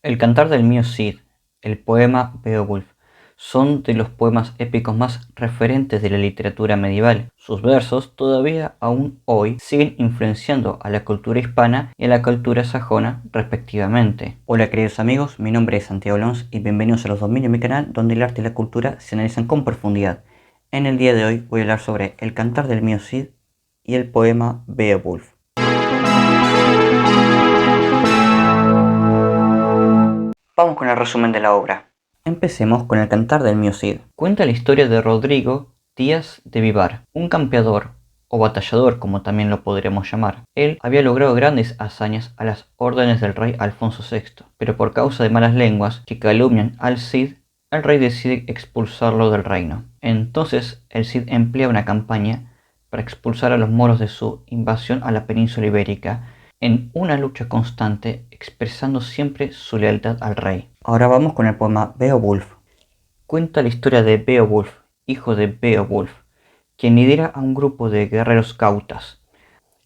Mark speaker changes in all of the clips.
Speaker 1: El cantar del mío Cid, el poema Beowulf, son de los poemas épicos más referentes de la literatura medieval. Sus versos todavía aún hoy siguen influenciando a la cultura hispana y a la cultura sajona respectivamente. Hola queridos amigos, mi nombre es Santiago Alonso y bienvenidos a los dominios de mi canal donde el arte y la cultura se analizan con profundidad. En el día de hoy voy a hablar sobre el cantar del mío Cid y el poema Beowulf. Vamos con el resumen de la obra. Empecemos con el cantar del mío Cid. Cuenta la historia de Rodrigo Díaz de Vivar, un campeador o batallador como también lo podríamos llamar. Él había logrado grandes hazañas a las órdenes del rey Alfonso VI, pero por causa de malas lenguas que calumnian al Cid, el rey decide expulsarlo del reino. Entonces el Cid emplea una campaña para expulsar a los moros de su invasión a la península ibérica, en una lucha constante, expresando siempre su lealtad al rey. Ahora vamos con el poema Beowulf. Cuenta la historia de Beowulf, hijo de Beowulf, quien lidera a un grupo de guerreros cautas.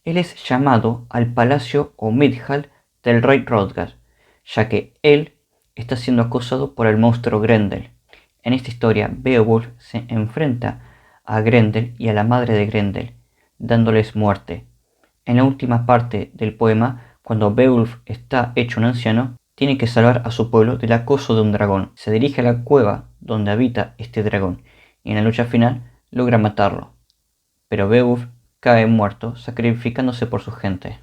Speaker 1: Él es llamado al palacio o Midhall del rey Hrothgar, ya que él está siendo acosado por el monstruo Grendel. En esta historia, Beowulf se enfrenta a Grendel y a la madre de Grendel, dándoles muerte. En la última parte del poema, cuando Beowulf está hecho un anciano, tiene que salvar a su pueblo del acoso de un dragón. Se dirige a la cueva donde habita este dragón y en la lucha final logra matarlo. Pero Beowulf cae muerto, sacrificándose por su gente.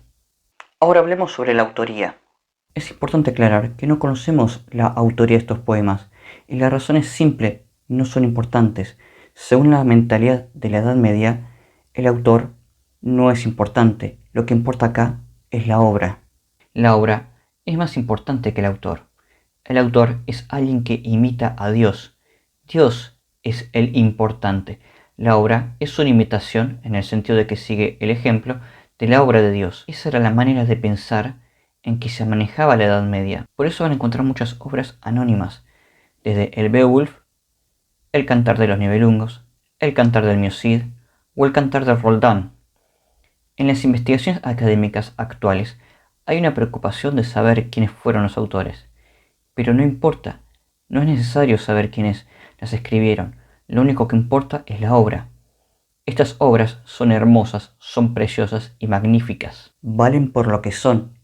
Speaker 1: Ahora hablemos sobre la autoría. Es importante aclarar que no conocemos la autoría de estos poemas y la razón es simple, no son importantes. Según la mentalidad de la Edad Media, el autor no es importante, lo que importa acá es la obra. La obra es más importante que el autor. El autor es alguien que imita a Dios. Dios es el importante. La obra es una imitación en el sentido de que sigue el ejemplo de la obra de Dios. Esa era la manera de pensar en que se manejaba la Edad Media. Por eso van a encontrar muchas obras anónimas, desde el Beowulf, el Cantar de los Nibelungos, el Cantar del mío Cid o el Cantar del Roldán. En las investigaciones académicas actuales hay una preocupación de saber quiénes fueron los autores, pero no importa, no es necesario saber quiénes las escribieron, lo único que importa es la obra. Estas obras son hermosas, son preciosas y magníficas. Valen por lo que son,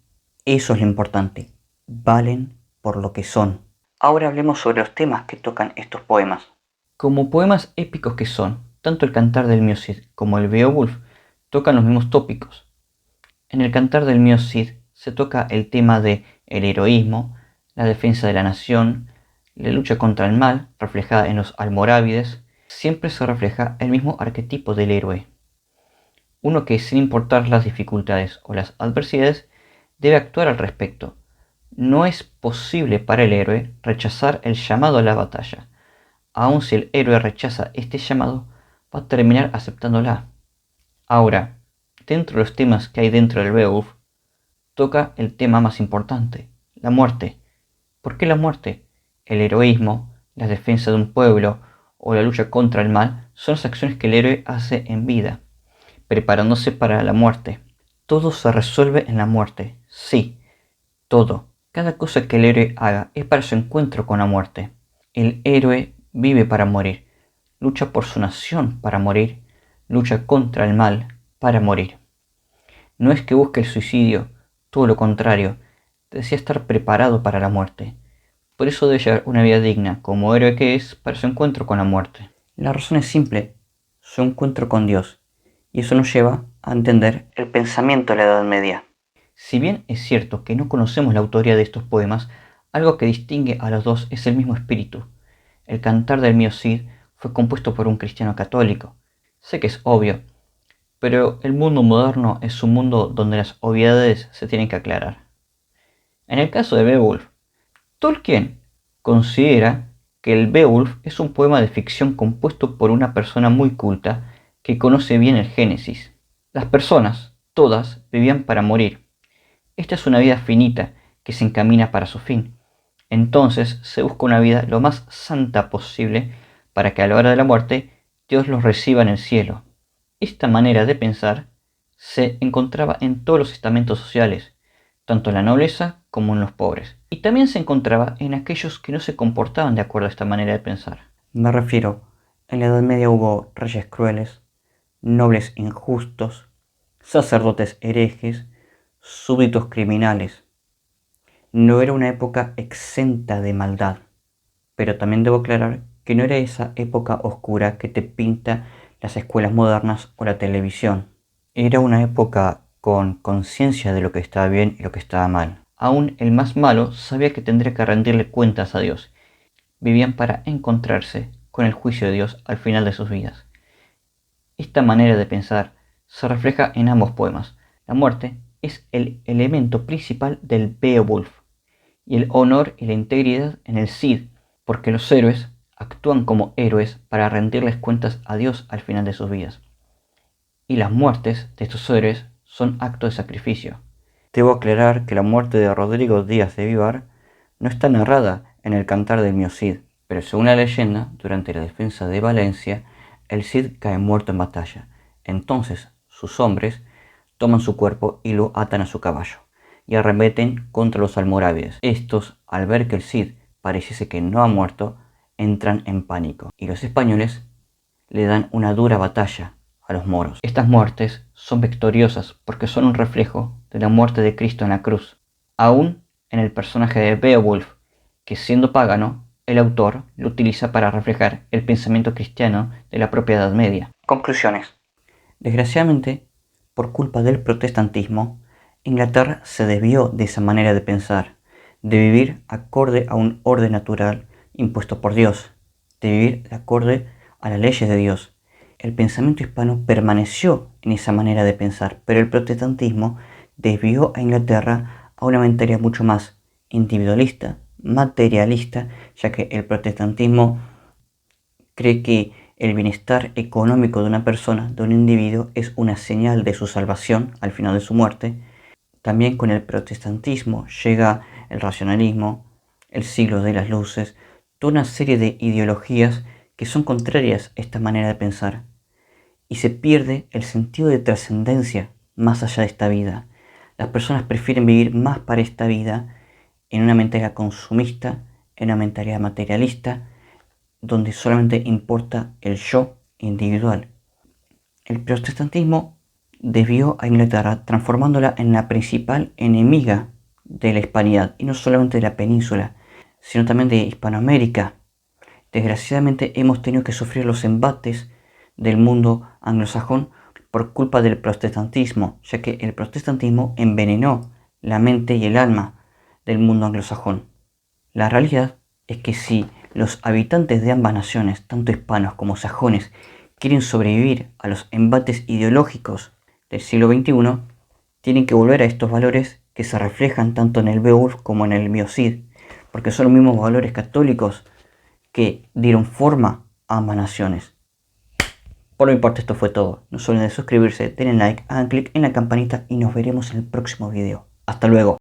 Speaker 1: eso es lo importante, valen por lo que son. Ahora hablemos sobre los temas que tocan estos poemas. Como poemas épicos que son, tanto el Cantar del mío Cid como el Beowulf tocan los mismos tópicos. En el Cantar del mío Cid se toca el tema de el heroísmo, la defensa de la nación, la lucha contra el mal, reflejada en los almorávides. Siempre se refleja el mismo arquetipo del héroe. Uno que, sin importar las dificultades o las adversidades, debe actuar al respecto. No es posible para el héroe rechazar el llamado a la batalla. Aun si el héroe rechaza este llamado, va a terminar aceptándola. Ahora, dentro de los temas que hay dentro del Beowulf, toca el tema más importante, la muerte. ¿Por qué la muerte? El heroísmo, la defensa de un pueblo o la lucha contra el mal son las acciones que el héroe hace en vida, preparándose para la muerte. Todo se resuelve en la muerte, sí, todo. Cada cosa que el héroe haga es para su encuentro con la muerte. El héroe vive para morir, lucha por su nación para morir, lucha contra el mal para morir. No es que busque el suicidio, todo lo contrario, desea estar preparado para la muerte. Por eso debe llevar una vida digna, como héroe que es, para su encuentro con la muerte. La razón es simple, su encuentro con Dios, y eso nos lleva a entender el pensamiento de la Edad Media. Si bien es cierto que no conocemos la autoría de estos poemas, algo que distingue a los dos es el mismo espíritu. El Cantar del mío Cid fue compuesto por un cristiano católico. Sé que es obvio, pero el mundo moderno es un mundo donde las obviedades se tienen que aclarar. En el caso de Beowulf, Tolkien considera que el Beowulf es un poema de ficción compuesto por una persona muy culta que conoce bien el Génesis. Las personas, todas, vivían para morir. Esta es una vida finita que se encamina para su fin. Entonces se busca una vida lo más santa posible para que a la hora de la muerte Dios los reciba en el cielo. Esta manera de pensar se encontraba en todos los estamentos sociales, tanto en la nobleza como en los pobres. Y también se encontraba en aquellos que no se comportaban de acuerdo a esta manera de pensar. Me refiero, en la Edad Media hubo reyes crueles, nobles injustos, sacerdotes herejes, súbditos criminales. No era una época exenta de maldad, pero también debo aclarar que no era esa época oscura que te pinta las escuelas modernas o la televisión. Era una época con conciencia de lo que estaba bien y lo que estaba mal. Aún el más malo sabía que tendría que rendirle cuentas a Dios. Vivían para encontrarse con el juicio de Dios al final de sus vidas. Esta manera de pensar se refleja en ambos poemas. La muerte es el elemento principal del Beowulf y el honor y la integridad en el Cid, porque los héroes actúan como héroes para rendirles cuentas a Dios al final de sus vidas. Y las muertes de estos héroes son actos de sacrificio. Debo aclarar que la muerte de Rodrigo Díaz de Vivar no está narrada en el Cantar del Mío Cid, pero según la leyenda, durante la defensa de Valencia, el Cid cae muerto en batalla. Entonces sus hombres toman su cuerpo y lo atan a su caballo, y arremeten contra los almorávides. Estos, al ver que el Cid pareciese que no ha muerto, entran en pánico, y los españoles le dan una dura batalla a los moros. Estas muertes son victoriosas porque son un reflejo de la muerte de Cristo en la cruz, aún en el personaje de Beowulf, que siendo pagano, el autor lo utiliza para reflejar el pensamiento cristiano de la propia Edad Media. Conclusiones. Desgraciadamente, por culpa del protestantismo, Inglaterra se desvió de esa manera de pensar, de vivir acorde a un orden natural impuesto por Dios, de vivir de acorde a las leyes de Dios. El pensamiento hispano permaneció en esa manera de pensar, pero el protestantismo desvió a Inglaterra a una mentalidad mucho más individualista, materialista, ya que el protestantismo cree que el bienestar económico de una persona, de un individuo, es una señal de su salvación al final de su muerte. También con el protestantismo llega el racionalismo, el siglo de las luces, toda una serie de ideologías que son contrarias a esta manera de pensar. Y se pierde el sentido de trascendencia más allá de esta vida. Las personas prefieren vivir más para esta vida en una mentalidad consumista, en una mentalidad materialista, donde solamente importa el yo individual. El protestantismo desvió a Inglaterra transformándola en la principal enemiga de la hispanidad, y no solamente de la península, sino también de Hispanoamérica. Desgraciadamente hemos tenido que sufrir los embates del mundo anglosajón por culpa del protestantismo, ya que el protestantismo envenenó la mente y el alma del mundo anglosajón. La realidad es que si los habitantes de ambas naciones, tanto hispanos como sajones, quieren sobrevivir a los embates ideológicos del siglo XXI, tienen que volver a estos valores que se reflejan tanto en el Beowulf como en el Mío Cid, porque son los mismos valores católicos que dieron forma a ambas naciones. Por mi parte esto fue todo. No se olviden de suscribirse, denle like, hagan clic en la campanita y nos veremos en el próximo video. Hasta luego.